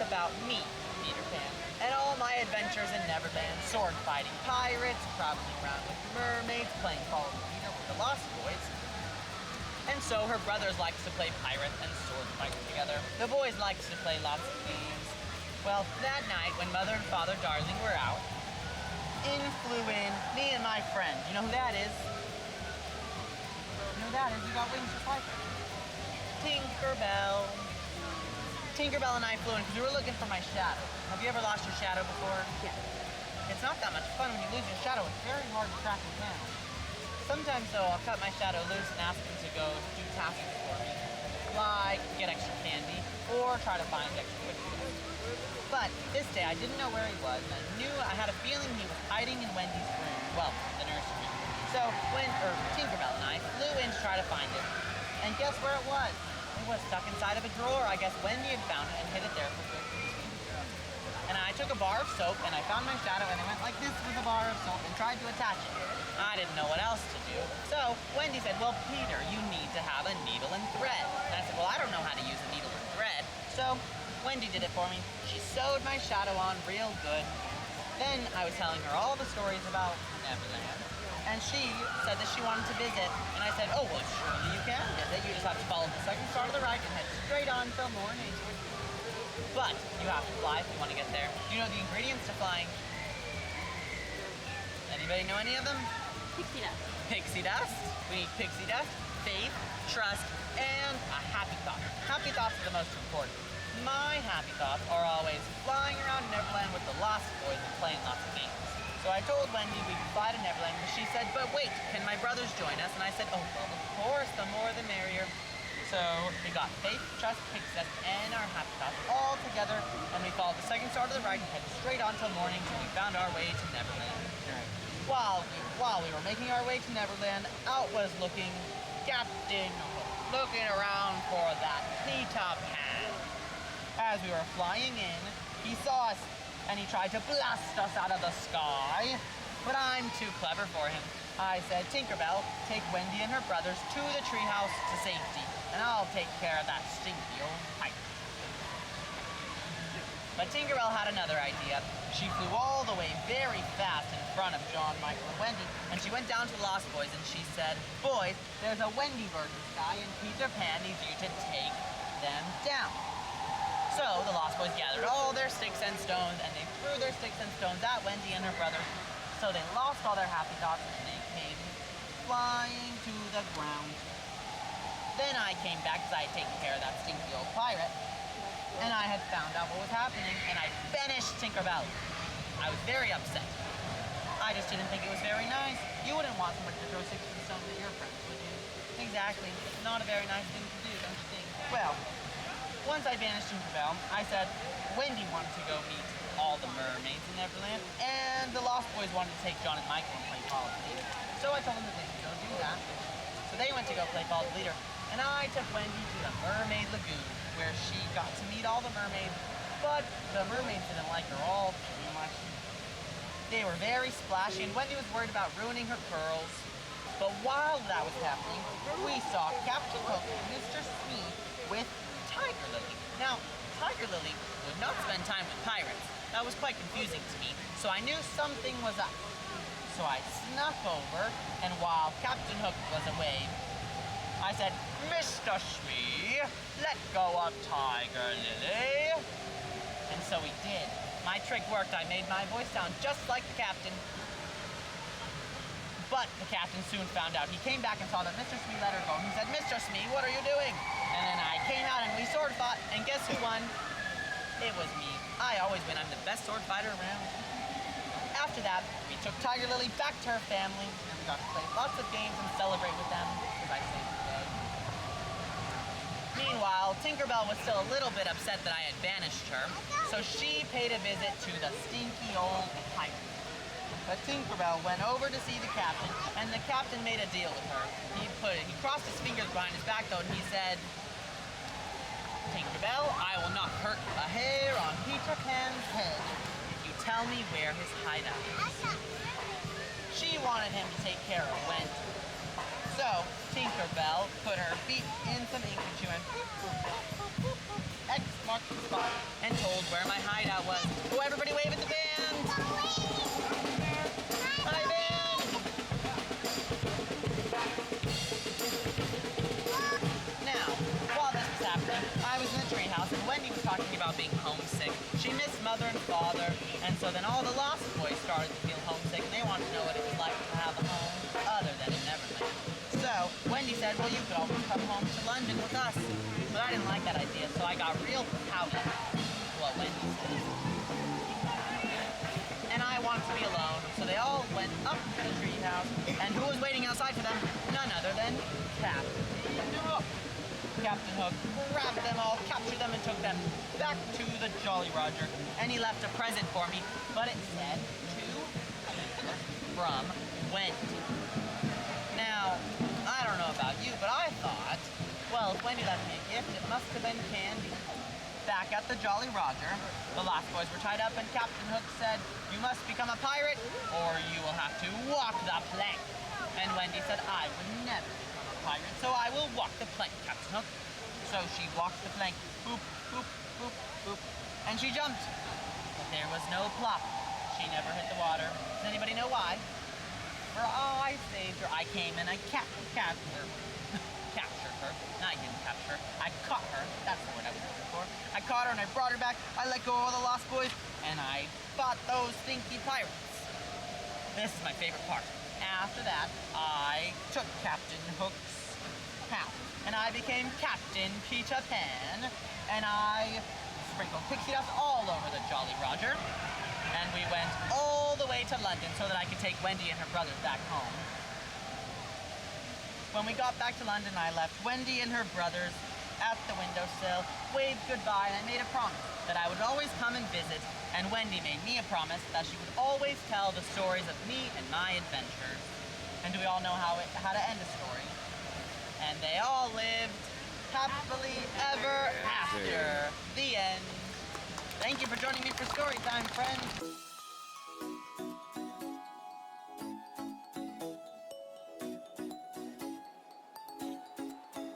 about me, Peter Pan, and all my adventures in Neverland, sword fighting pirates, traveling around with mermaids, playing Follow the Leader with the Lost Boys. And so her brothers likes to play pirate and sword fight together. The boys likes to play lots of games. Well, that night when Mother and Father Darling were out, in flew in me and my friend. You know who that is? You know who that is? You got wings just like her. Tinkerbell. Tinkerbell and I flew in because we were looking for my shadow. Have you ever lost your shadow before? Yeah. It's not that much fun when you lose your shadow. It's very hard to track it down. Sometimes, though, I'll cut my shadow loose and ask him to go do tasks for me, like get extra candy or try to find extra quickly. But this day, I didn't know where he was, and I had a feeling he was hiding in Wendy's room. Well, the nursery. So Tinkerbell and I flew in to try to find him. And guess where it was? It was stuck inside of a drawer. I guess Wendy had found it and hid it there for good reason. And I took a bar of soap and I found my shadow and I went like this with a bar of soap and tried to attach it. I didn't know what else to do. So Wendy said, well, Peter, you need to have a needle and thread. And I said, well, I don't know how to use a needle and thread. So Wendy did it for me. She sewed my shadow on real good. Then I was telling her all the stories about Neverland. And she said that she wanted to visit. And I said, oh, well, surely you can visit. You just have to follow the second star to the right and head straight on till morning. But you have to fly if you want to get there. Do you know the ingredients to flying? Anybody know any of them? Pixie dust. Pixie dust. We need pixie dust, faith, trust, and a happy thought. Happy thoughts are the most important. My happy thoughts are always flying around Neverland with the Lost Boys and playing lots of games. So I told Wendy we could fly to Neverland, but she said, but wait, can my brothers join us? And I said, oh, well, of course, the more the merrier. So we got faith, trust, pixie dust, and our happy thoughts all together, and we followed the second star to the right and headed straight on till morning till we found our way to Neverland. While we were making our way to Neverland, out was looking Captain Hook, looking around for that Peter Pan. As we were flying in, he saw us, and he tried to blast us out of the sky, but I'm too clever for him. I said, Tinkerbell, take Wendy and her brothers to the treehouse to safety, and I'll take care of that stinky old pipe. But Tinkerbell had another idea. She flew all the way very fast in front of John, Michael, and Wendy, and she went down to the Lost Boys and she said, boys, there's a Wendy bird in the sky, and Peter Pan needs you to take them down. So the Lost Boys gathered all their sticks and stones, and they threw their sticks and stones at Wendy and her brothers. So they lost all their happy thoughts, and they came flying to the ground. Then I came back because I had taken care of that stinky old pirate, and I had found out what was happening, and I banished Tinkerbell. I was very upset. I just didn't think it was very nice. You wouldn't want somebody to throw sticks and stones at your friends, would you? Exactly. It's not a very nice thing to do, don't you think? Well, once I banished Tinkerbell, I said Wendy wanted to go meet all the mermaids in Neverland, and the Lost Boys wanted to take John and Michael and play Follow the Leader. So I told them that they could go do that. So they went to go play Follow the Leader, and I took Wendy to the Mermaid Lagoon, where she got to meet all the mermaids, but the mermaids didn't like her all too much. They were very splashy, and Wendy was worried about ruining her curls. But while that was happening, we saw Captain Hook and Mr. Smee with Tiger Lily. Now, Tiger Lily would not spend time with pirates. That was quite confusing to me, so I knew something was up. So I snuck over, and while Captain Hook was away, I said, Mr. Smee, let go of Tiger Lily. And so he did. My trick worked. I made my voice sound just like the captain. But the captain soon found out. He came back and saw that Mr. Smee let her go. He said, Mr. Smee, what are you doing? And then I came out and we sword fought, and guess who won? It was me. I always win. I'm the best sword fighter around. After that, we took Tiger Lily back to her family, and we got to play lots of games and celebrate with them, as I saved the day. Meanwhile, Tinkerbell was still a little bit upset that I had banished her, so she paid a visit to the stinky old pirate. But Tinkerbell went over to see the captain, and the captain made a deal with her. He crossed his fingers behind his back, though, and he said, Tinkerbell, I will not hurt a hair on Peter Pan's head if you tell me where his hideout is. She wanted him to take care of Wendy. So, Tinkerbell put her feet in some ink and she went, X marks the spot. and told where my hideout was. Oh, everybody wave at the band! Hi, band! Now, while this was happening, I was in the treehouse, and Wendy was talking about being homesick. She missed Mother and Father, and so then all the Lost Boys started to feel homesick, and they wanted to know what it was like to have a home other than in Neverland. So, Wendy said, well, you could always come home to London with us. But I didn't like that idea, so I got real pouty. Well, Wendy said. And I wanted to be alone, so they all went up to the treehouse, and who was waiting outside for them? None other than Captain Hook. Captain Hook grabbed them all, captured them, and took them back to the Jolly Roger. And he left a present for me, but it said, to from Wendy. Now, I don't know about you, but I thought, well, if Wendy left me a gift, it must have been candy. Back at the Jolly Roger, the Lost Boys were tied up, and Captain Hook said, you must become a pirate, or you will have to walk the plank. And Wendy said, I would never become a pirate, so I will walk the plank, Captain Hook. So she walked the plank, boop, boop, boop, boop, and she jumped. But there was no plop. She never hit the water. Does anybody know why? For I saved her. I came and I captured her. Captured her. No, I didn't capture her. I caught her. That's the word I was looking for. I caught her and I brought her back. I let go of all the Lost Boys and I fought those stinky pirates. This is my favorite part. After that, I took Captain Hook's hat and I became Captain Peter Pan, and I sprinkled pixie dust all over the Jolly Roger, and we went all the way to London so that I could take Wendy and her brothers back home. When we got back to London, I left Wendy and her brothers at the windowsill, waved goodbye, and I made a promise that I would always come and visit, and Wendy made me a promise that she would always tell the stories of me and my adventures. And do we all know how to end a story? And they all lived happily ever after. The end. Thank you for joining me for story time, friends.